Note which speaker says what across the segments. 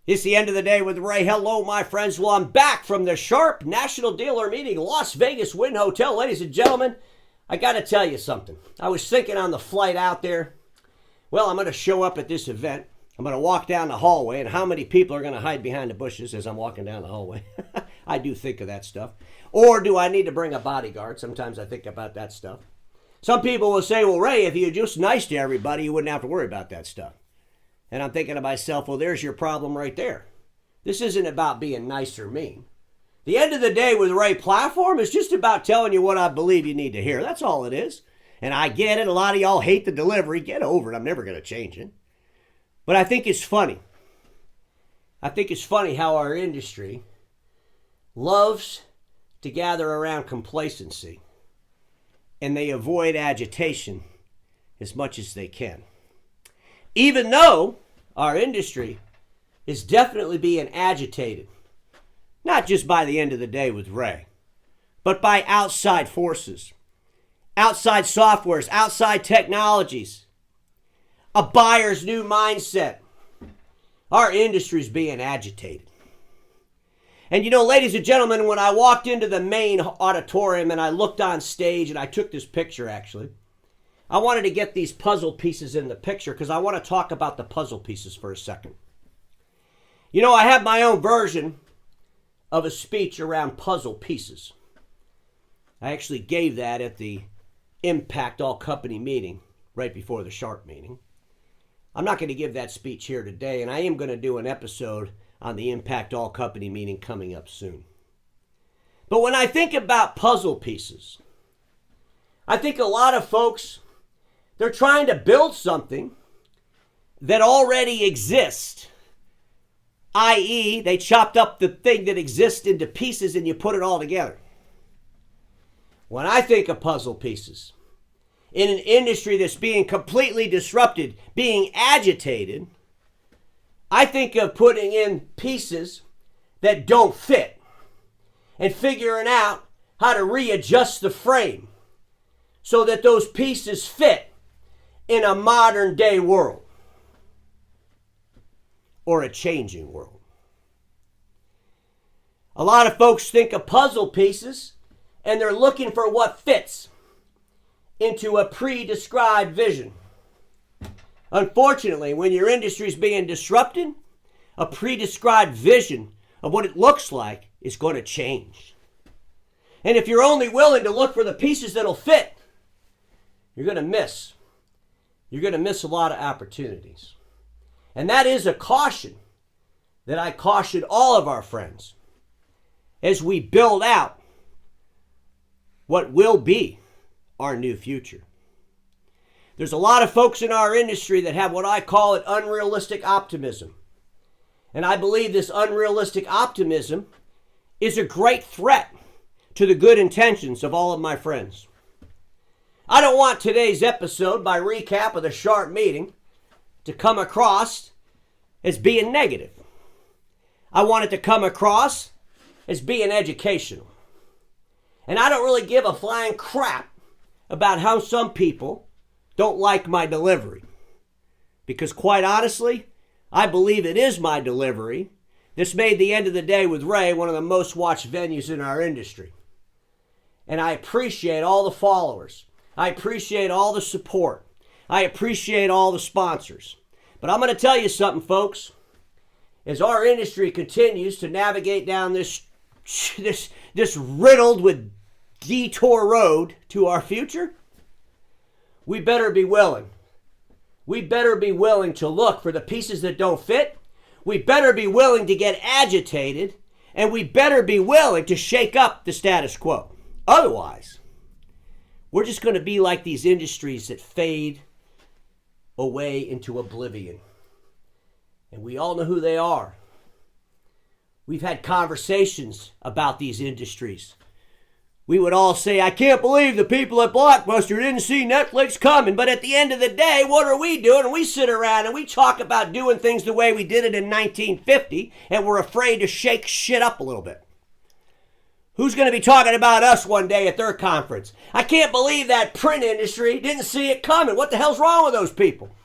Speaker 1: It's the end of the day with Ray. Hello, my friends. Well, I'm back from the Sharp National Dealer Meeting, Las Vegas Wynn Hotel. Ladies and gentlemen, I got to tell you something. I was thinking on the flight out there, well, I'm going to show up at this event. I'm going to walk down the hallway, and how many people are going to hide behind the bushes as I'm walking down the hallway? I do think of that stuff. Or do I need to bring a bodyguard? Sometimes I think about that stuff. Some people will say, well, Ray, if you're just nice to everybody, you wouldn't have to worry about that stuff. And I'm thinking to myself, well, there's your problem right there. This isn't about being nice or mean. The end of the day with Ray platform is just about telling you what I believe you need to hear. That's all it is. And I get it. A lot of y'all hate the delivery. Get over it. I'm never going to change it. But I think it's funny. I think it's funny how our industry loves to gather around complacency, and they avoid agitation as much as they can. Even though our industry is definitely being agitated, not just by the end of the day with Ray, but by outside forces, outside softwares, outside technologies, a buyer's new mindset. Our industry is being agitated. And you know, ladies and gentlemen, when I walked into the main auditorium and I looked on stage, and I took this picture actually, I wanted to get these puzzle pieces in the picture because I want to talk about the puzzle pieces for a second. You know, I have my own version of a speech around puzzle pieces. I actually gave that at the Impact All Company meeting right before the Sharp meeting. I'm not going to give that speech here today, and I am going to do an episode on the Impact All Company meeting coming up soon. But when I think about puzzle pieces, I think a lot of folks, they're trying to build something that already exists, i.e., they chopped up the thing that exists into pieces and you put it all together. When I think of puzzle pieces, in an industry that's being completely disrupted, being agitated, I think of putting in pieces that don't fit and figuring out how to readjust the frame so that those pieces fit in a modern day world or a changing world. A lot of folks think of puzzle pieces and they're looking for what fits into a pre-described vision. Unfortunately, when your industry is being disrupted, a pre-described vision of what it looks like is going to change. And if you're only willing to look for the pieces that'll fit, you're going to miss. You're going to miss a lot of opportunities. And that is a caution that I caution all of our friends as we build out what will be our new future. There's a lot of folks in our industry that have what I call an unrealistic optimism. And I believe this unrealistic optimism is a great threat to the good intentions of all of my friends. I don't want today's episode, by recap of the Sharp meeting, to come across as being negative. I want it to come across as being educational. And I don't really give a flying crap about how some people don't like my delivery. Because quite honestly, I believe it is my delivery that's made the end of the day with Ray one of the most watched venues in our industry. And I appreciate all the followers. I appreciate all the support. I appreciate all the sponsors. But I'm going to tell you something, folks. As our industry continues to navigate down this riddled with detour road to our future, we better be willing. We better be willing to look for the pieces that don't fit. We better be willing to get agitated. And we better be willing to shake up the status quo. Otherwise, we're just going to be like these industries that fade away into oblivion. And we all know who they are. We've had conversations about these industries. We would all say, I can't believe the people at Blockbuster didn't see Netflix coming. But at the end of the day, what are we doing? And we sit around and we talk about doing things the way we did it in 1950, and we're afraid to shake shit up a little bit. Who's going to be talking about us one day at their conference? I can't believe that print industry didn't see it coming. What the hell's wrong with those people?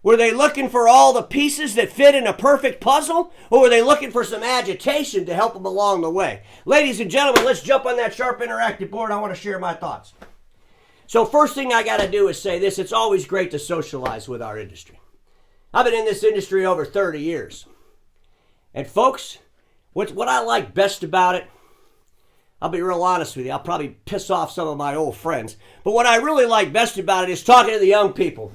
Speaker 1: Were they looking for all the pieces that fit in a perfect puzzle, or were they looking for some agitation to help them along the way? Ladies and gentlemen, let's jump on that Sharp Interactive board. I want to share my thoughts. So first thing I got to do is say this. It's always great to socialize with our industry. I've been in this industry over 30 years. And folks, what I like best about it, I'll be real honest with you, I'll probably piss off some of my old friends, but what I really like best about it is talking to the young people.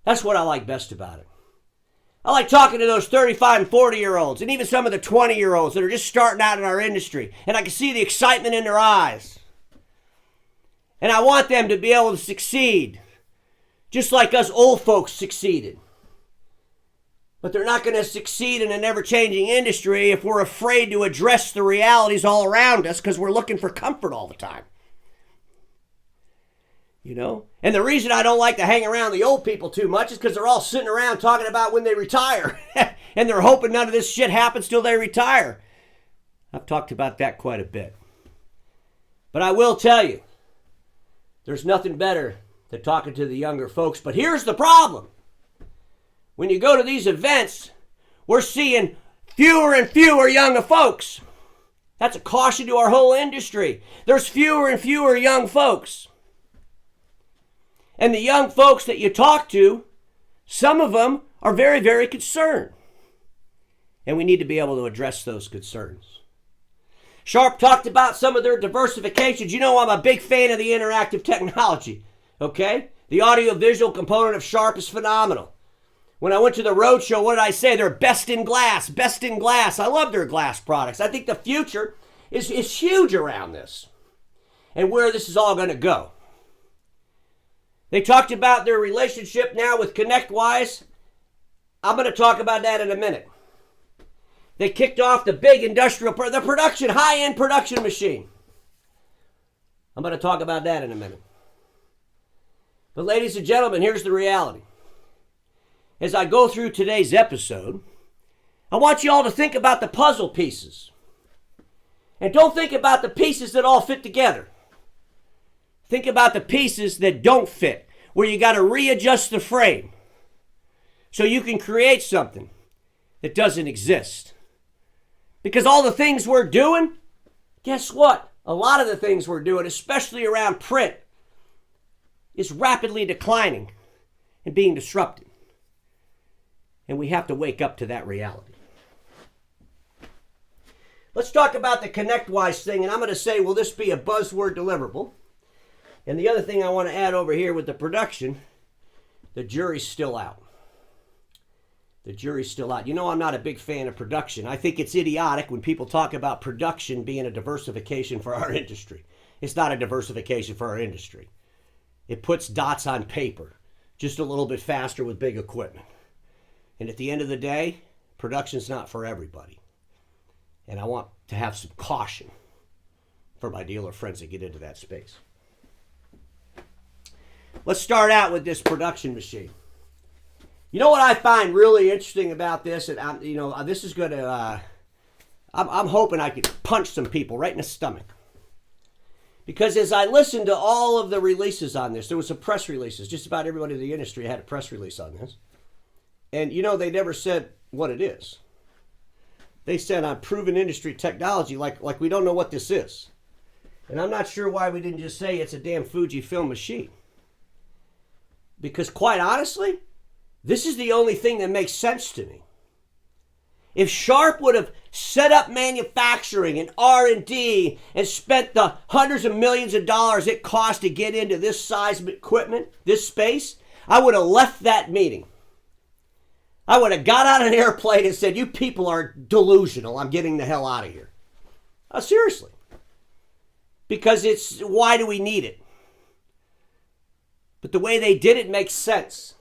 Speaker 1: That's what I like best about it. I like talking to those 35 and 40-year-olds and even some of the 20-year-olds that are just starting out in our industry, and I can see the excitement in their eyes. And I want them to be able to succeed, just like us old folks succeeded. But they're not going to succeed in an ever-changing industry if we're afraid to address the realities all around us because we're looking for comfort all the time. You know? And the reason I don't like to hang around the old people too much is because they're all sitting around talking about when they retire. And they're hoping none of this shit happens till they retire. I've talked about that quite a bit. But I will tell you, there's nothing better than talking to the younger folks. But here's the problem. When you go to these events, we're seeing fewer and fewer younger folks. That's a caution to our whole industry. There's fewer and fewer young folks. And the young folks that you talk to, some of them are very, very concerned. And we need to be able to address those concerns. Sharp talked about some of their diversifications. You know I'm a big fan of the interactive technology, okay? The audio-visual component of Sharp is phenomenal. When I went to the road show, what did I say? They're best in glass, best in glass. I love their glass products. I think the future is huge around this and where this is all going to go. They talked about their relationship now with ConnectWise. I'm going to talk about that in a minute. They kicked off the big industrial, the production, high-end production machine. I'm going to talk about that in a minute. But ladies and gentlemen, here's the reality. As I go through today's episode, I want you all to think about the puzzle pieces. And don't think about the pieces that all fit together. Think about the pieces that don't fit, where you got to readjust the frame so you can create something that doesn't exist. Because all the things we're doing, guess what? A lot of the things we're doing, especially around print, is rapidly declining and being disrupted. And we have to wake up to that reality. Let's talk about the ConnectWise thing, and I'm going to say, will this be a buzzword deliverable? And the other thing I want to add over here with the production, the jury's still out. The jury's still out. You know I'm not a big fan of production. I think it's idiotic when people talk about production being a diversification for our industry. It's not a diversification for our industry. It puts dots on paper, just a little bit faster with big equipment. And at the end of the day, production's not for everybody. And I want to have some caution for my dealer friends that get into that space. Let's start out with this production machine. You know what I find really interesting about this, and this is going to, I'm hoping I can punch some people right in the stomach. Because as I listened to all of the releases on this, there was some press releases. Just about everybody in the industry had a press release on this. And they never said what it is. They said on proven industry technology, like we don't know what this is. And I'm not sure why we didn't just say it's a damn Fujifilm machine. Because quite honestly, this is the only thing that makes sense to me. If Sharp would have set up manufacturing and R&D and spent the hundreds of millions of dollars it cost to get into this size of equipment, this space, I would have left that meeting. I would have got on an airplane and said, you people are delusional. I'm getting the hell out of here. Seriously. Because why do we need it? But the way they did it makes sense.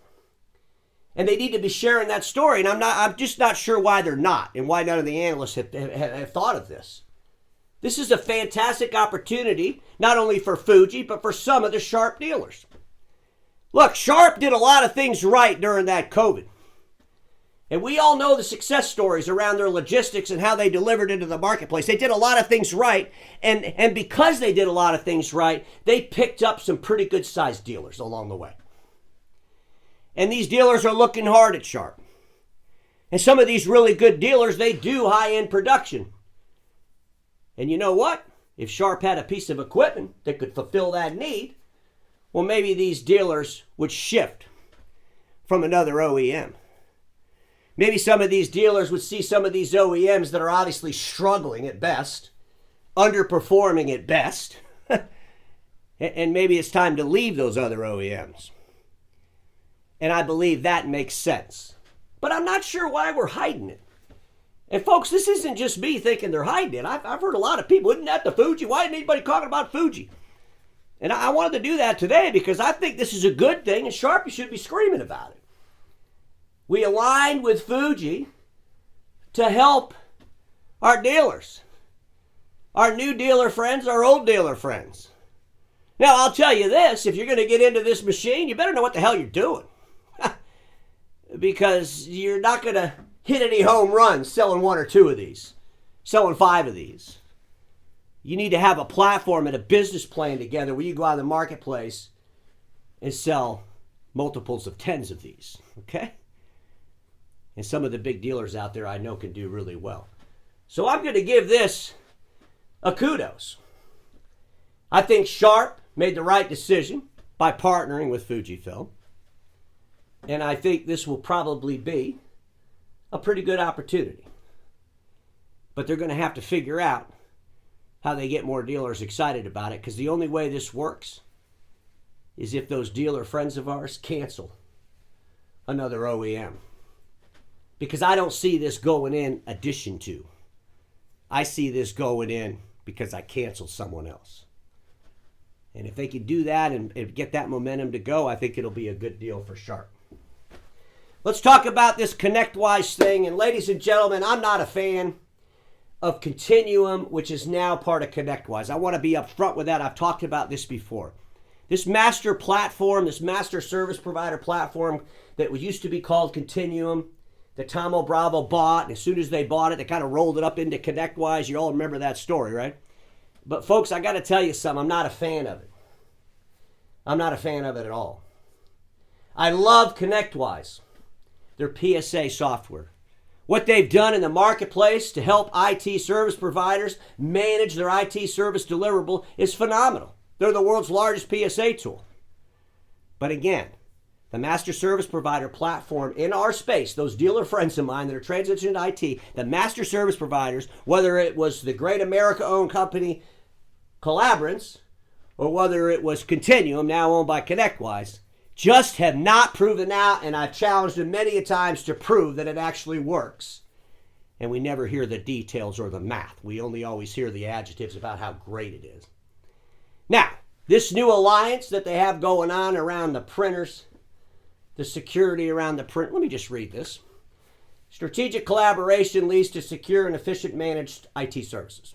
Speaker 1: And they need to be sharing that story. And I'm just not sure why they're not and why none of the analysts have thought of this. This is a fantastic opportunity, not only for Fuji, but for some of the Sharp dealers. Look, Sharp did a lot of things right during that COVID. And we all know the success stories around their logistics and how they delivered into the marketplace. They did a lot of things right. And because they did a lot of things right, they picked up some pretty good sized dealers along the way. And these dealers are looking hard at Sharp. And some of these really good dealers, they do high-end production. And you know what? If Sharp had a piece of equipment that could fulfill that need, well, maybe these dealers would shift from another OEM. Maybe some of these dealers would see some of these OEMs that are obviously struggling at best, underperforming at best, and maybe it's time to leave those other OEMs. And I believe that makes sense. But I'm not sure why we're hiding it. And folks, this isn't just me thinking they're hiding it. I've heard a lot of people, isn't that the Fuji? Why isn't anybody talking about Fuji? And I wanted to do that today because I think this is a good thing, and Sharpie should be screaming about it. We aligned with Fuji to help our dealers, our new dealer friends, our old dealer friends. Now, I'll tell you this, if you're going to get into this machine, you better know what the hell you're doing. Because you're not going to hit any home runs selling 1 or 2 of these, selling 5 of these. You need to have a platform and a business plan together where you go out in the marketplace and sell multiples of 10s of these, okay? And some of the big dealers out there I know can do really well. So I'm going to give this a kudos. I think Sharp made the right decision by partnering with Fujifilm. And I think this will probably be a pretty good opportunity. But they're going to have to figure out how they get more dealers excited about it, because the only way this works is if those dealer friends of ours cancel another OEM. Because I don't see this going in addition to. I see this going in because I canceled someone else. And if they can do that and get that momentum to go, I think it'll be a good deal for Sharp. Let's talk about this ConnectWise thing. And ladies and gentlemen, I'm not a fan of Continuum, which is now part of ConnectWise. I want to be upfront with that. I've talked about this before. This master platform, this master service provider platform that used to be called Continuum, that Tomo Bravo bought, and as soon as they bought it, they kind of rolled it up into ConnectWise. You all remember that story, right? But folks, I got to tell you something. I'm not a fan of it. I'm not a fan of it at all. I love ConnectWise, their PSA software. What they've done in the marketplace to help IT service providers manage their IT service deliverable is phenomenal. They're the world's largest PSA tool. But again, the master service provider platform in our space, those dealer friends of mine that are transitioning to IT, the master service providers, whether it was the great America-owned company Collaborance, or whether it was Continuum, now owned by ConnectWise, just have not proven out, and I've challenged them many a times to prove that it actually works. And we never hear the details or the math. We only always hear the adjectives about how great it is. Now, this new alliance that they have going on around the printers, the security around the print, let me just read this. Strategic collaboration leads to secure and efficient managed IT services.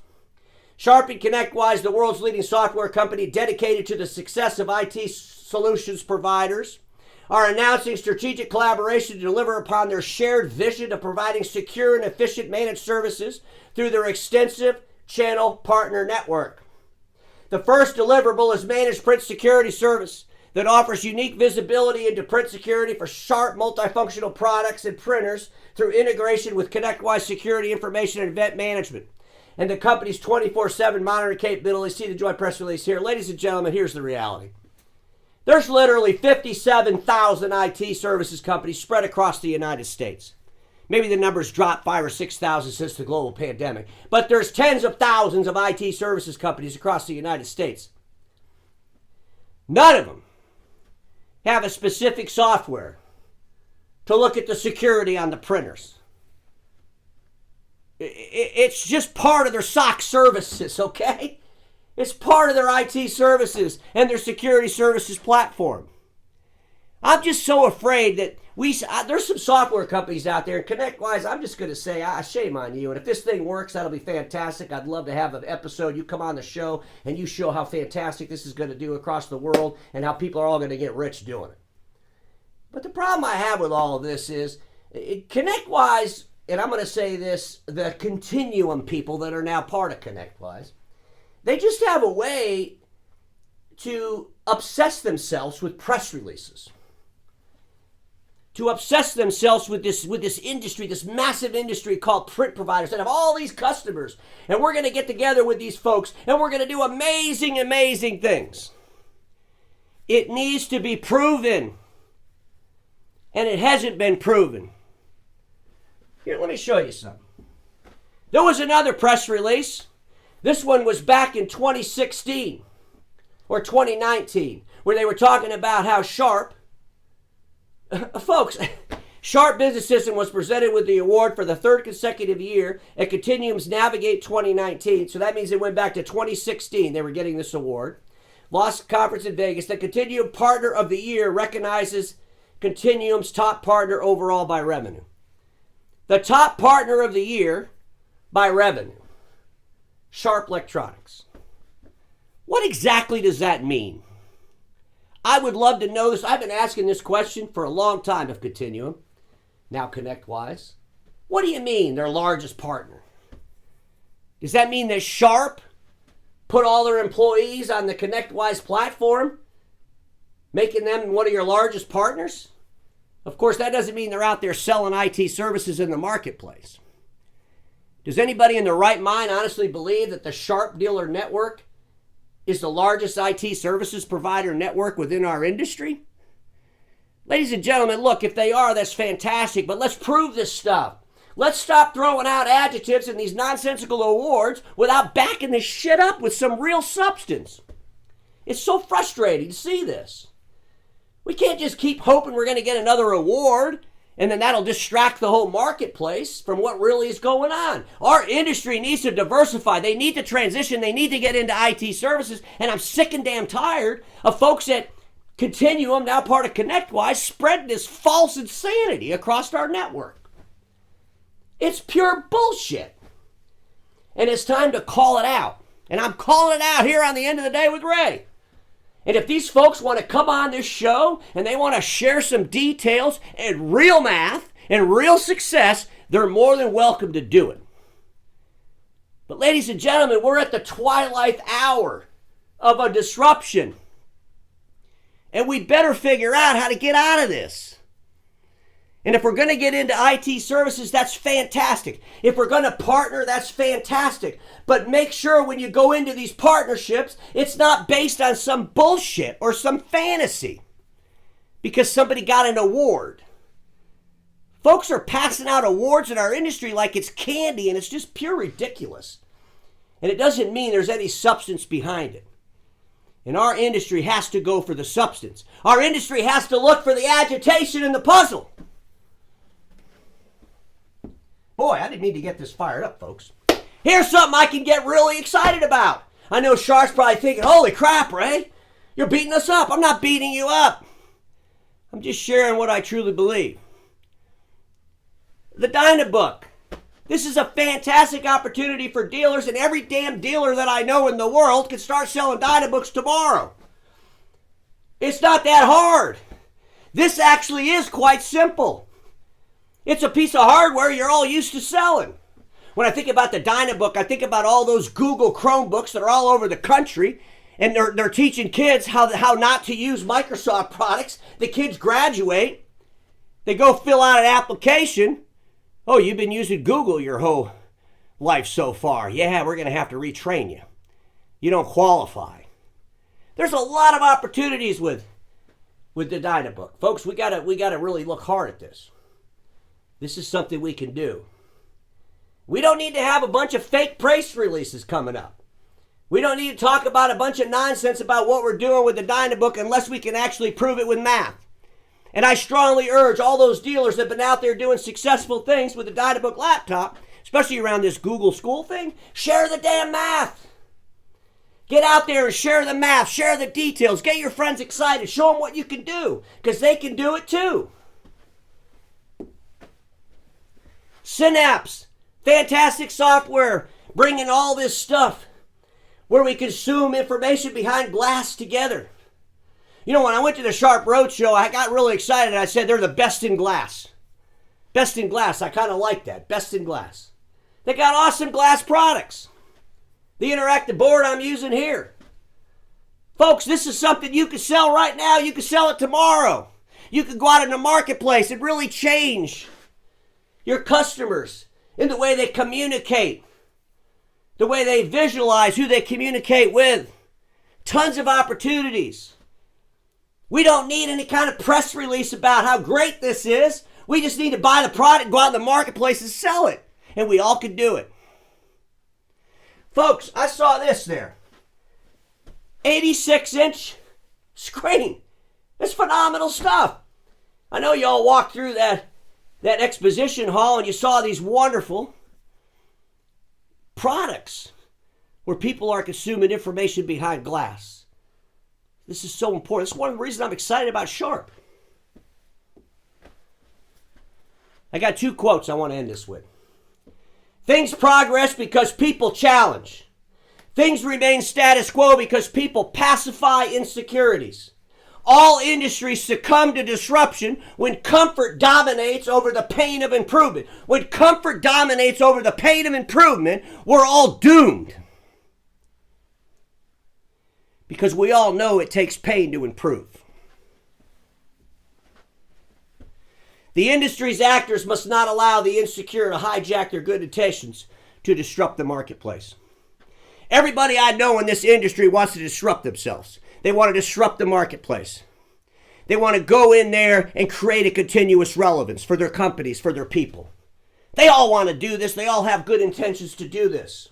Speaker 1: Sharp and ConnectWise, the world's leading software company dedicated to the success of IT solutions providers, are announcing strategic collaboration to deliver upon their shared vision of providing secure and efficient managed services through their extensive channel partner network. The first deliverable is Managed Print Security Service that offers unique visibility into print security for Sharp multifunctional products and printers through integration with ConnectWise security information and event management, and the company's 24/7 monitoring capabilities. See the joint press release here. Ladies and gentlemen, here's the reality. There's literally 57,000 IT services companies spread across the United States. Maybe the numbers dropped 5,000 or 6,000 since the global pandemic, but there's tens of thousands of IT services companies across the United States. None of them have a specific software to look at the security on the printers. It's just part of their SOC services, okay? It's part of their IT services and their security services platform. I'm just so afraid that there's some software companies out there, and ConnectWise, I'm just going to say, shame on you. And if this thing works, that'll be fantastic. I'd love to have an episode. You come on the show and you show how fantastic this is going to do across the world and how people are all going to get rich doing it. But the problem I have with all of this is ConnectWise, and I'm going to say this, the Continuum people that are now part of ConnectWise, they just have a way to obsess themselves with press releases. to obsess themselves with this industry, this massive industry called print providers that have all these customers. And we're going to get together with these folks and we're going to do amazing, amazing things. It needs to be proven. And it hasn't been proven. Here, let me show you something. There was another press release. This one was back in 2016 or 2019, where they were talking about how Sharp, folks, Sharp Business System was presented with the award for the third consecutive year at Continuum's Navigate 2019. So that means it went back to 2016. They were getting this award. Lost Conference in Vegas. The Continuum Partner of the Year recognizes Continuum's top partner overall by revenue. The top partner of the year by revenue. Sharp Electronics. What exactly does that mean? I would love to know this. I've been asking this question for a long time of Continuum, now ConnectWise. What do you mean their largest partner? Does that mean that Sharp put all their employees on the ConnectWise platform, making them one of your largest partners? Of course, that doesn't mean they're out there selling IT services in the marketplace. Does anybody in their right mind honestly believe that the Sharp Dealer Network is the largest IT services provider network within our industry? Ladies and gentlemen, look, if they are, that's fantastic, but let's prove this stuff. Let's stop throwing out adjectives and these nonsensical awards without backing this shit up with some real substance. It's so frustrating to see this. We can't just keep hoping we're going to get another award and then that'll distract the whole marketplace from what really is going on. Our industry needs to diversify. They need to transition. They need to get into IT services. And I'm sick and damn tired of folks at Continuum, now part of ConnectWise, spreading this false insanity across our network. It's pure bullshit. And it's time to call it out. And I'm calling it out here on the End of the Day with Ray. And if these folks want to come on this show and they want to share some details and real math and real success, they're more than welcome to do it. But ladies and gentlemen, we're at the twilight hour of a disruption. And we better figure out how to get out of this. And if we're going to get into IT services, that's fantastic. If we're going to partner, that's fantastic. But make sure when you go into these partnerships, it's not based on some bullshit or some fantasy because somebody got an award. Folks are passing out awards in our industry like it's candy, and it's just pure ridiculous. And it doesn't mean there's any substance behind it. And our industry has to go for the substance. Our industry has to look for the agitation in the puzzle. Boy, I didn't need to get this fired up, folks. Here's something I can get really excited about. I know Sharp's probably thinking, holy crap, Ray, you're beating us up. I'm not beating you up. I'm just sharing what I truly believe. The Dynabook. This is a fantastic opportunity for dealers, and every damn dealer that I know in the world can start selling Dynabooks tomorrow. It's not that hard. This actually is quite simple. It's a piece of hardware you're all used to selling. When I think about the Dynabook, I think about all those Google Chromebooks that are all over the country, and they're teaching kids how not to use Microsoft products. The kids graduate. They go fill out an application. Oh, you've been using Google your whole life so far. Yeah, we're going to have to retrain you. You don't qualify. There's a lot of opportunities with the Dynabook. Folks, we got to really look hard at this. This is something we can do. We don't need to have a bunch of fake press releases coming up. We don't need to talk about a bunch of nonsense about what we're doing with the Dynabook unless we can actually prove it with math. And I strongly urge all those dealers that have been out there doing successful things with the Dynabook laptop, especially around this Google School thing, share the damn math. Get out there and share the math, share the details, get your friends excited, show them what you can do, because they can do it too. Synapse, fantastic software, bringing all this stuff where we consume information behind glass together. You know, when I went to the Sharp Roadshow, I got really excited. I said they're the best in glass. Best in glass, I kind of like that, best in glass. They got awesome glass products. The interactive board I'm using here. Folks, this is something you can sell right now. You can sell it tomorrow. You can go out in the marketplace and really change your customers in the way they communicate, the way they visualize, who they communicate with. Tons of opportunities. We don't need any kind of press release about how great this is. We just need to buy the product, go out in the marketplace and sell it. And we all can do it. Folks, I saw this there. 86-inch screen. It's phenomenal stuff. I know you all walked through that exposition hall and you saw these wonderful products where people are consuming information behind glass. This is so important. It's one of the reasons I'm excited about Sharp. I got 2 quotes I want to end this with. Things progress because people challenge. Things remain status quo because people pacify insecurities. All industries succumb to disruption when comfort dominates over the pain of improvement. When comfort dominates over the pain of improvement, we're all doomed. Because we all know it takes pain to improve. The industry's actors must not allow the insecure to hijack their good intentions to disrupt the marketplace. Everybody I know in this industry wants to disrupt themselves. They want to disrupt the marketplace. They want to go in there and create a continuous relevance for their companies, for their people. They all want to do this. They all have good intentions to do this.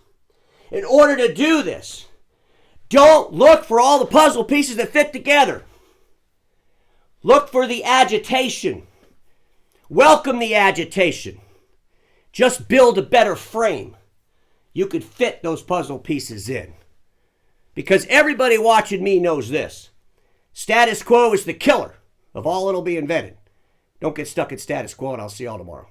Speaker 1: In order to do this, don't look for all the puzzle pieces that fit together. Look for the agitation. Welcome the agitation. Just build a better frame. You could fit those puzzle pieces in. Because everybody watching me knows this. Status quo is the killer of all that'll be invented. Don't get stuck at status quo, and I'll see y'all tomorrow.